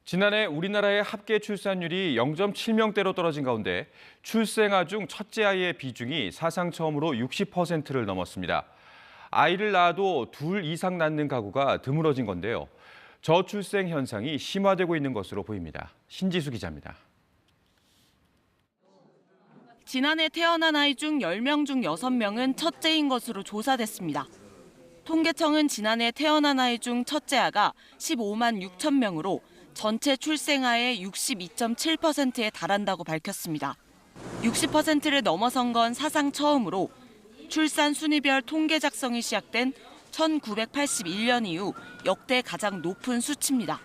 지난해 우리나라의 합계 출산율이 0.7명대로 떨어진 가운데 출생아 중 첫째 아이의 비중이 사상 처음으로 60%를 넘었습니다. 아이를 낳아도 둘 이상 낳는 가구가 드물어진 건데요. 저출생 현상이 심화되고 있는 것으로 보입니다. 신지수 기자입니다. 지난해 태어난 아이 중 10명 중 6명은 첫째인 것으로 조사됐습니다. 통계청은 지난해 태어난 아이 중 첫째 아가 15만 6천 명으로 전체 출생아의 62.7%에 달한다고 밝혔습니다. 60%를 넘어선 건 사상 처음으로 출산 순위별 통계 작성이 시작된 1981년 이후 역대 가장 높은 수치입니다.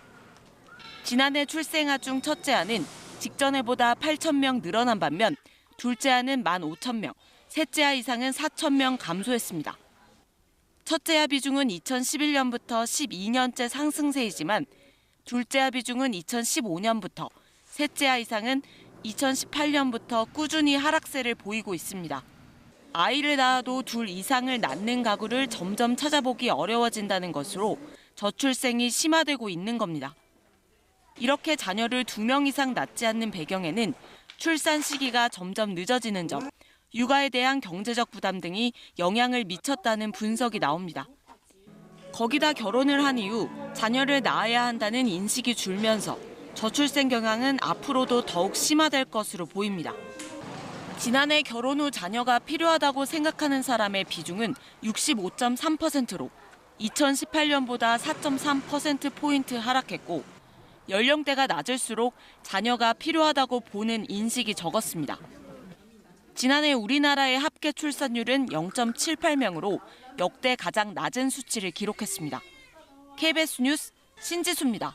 지난해 출생아 중 첫째 아는 직전해보다 8,000명 늘어난 반면 둘째 아는 15,000명, 셋째 아 이상은 4,000명 감소했습니다. 첫째 아 비중은 2011년부터 12년째 상승세이지만 둘째 아 비중은 2015년부터, 셋째 아 이상은 2018년부터 꾸준히 하락세를 보이고 있습니다. 아이를 낳아도 둘 이상을 낳는 가구를 점점 찾아보기 어려워진다는 것으로 저출생이 심화되고 있는 겁니다. 이렇게 자녀를 2명 이상 낳지 않는 배경에는 출산 시기가 점점 늦어지는 점, 육아에 대한 경제적 부담 등이 영향을 미쳤다는 분석이 나옵니다. 거기다 결혼을 한 이후 자녀를 낳아야 한다는 인식이 줄면서 저출생 경향은 앞으로도 더욱 심화될 것으로 보입니다. 지난해 결혼 후 자녀가 필요하다고 생각하는 사람의 비중은 65.3%로 2018년보다 4.3%포인트 하락했고 연령대가 낮을수록 자녀가 필요하다고 보는 인식이 적었습니다. 지난해 우리나라의 합계 출산율은 0.78명으로 역대 가장 낮은 수치를 기록했습니다. KBS 뉴스 신지수입니다.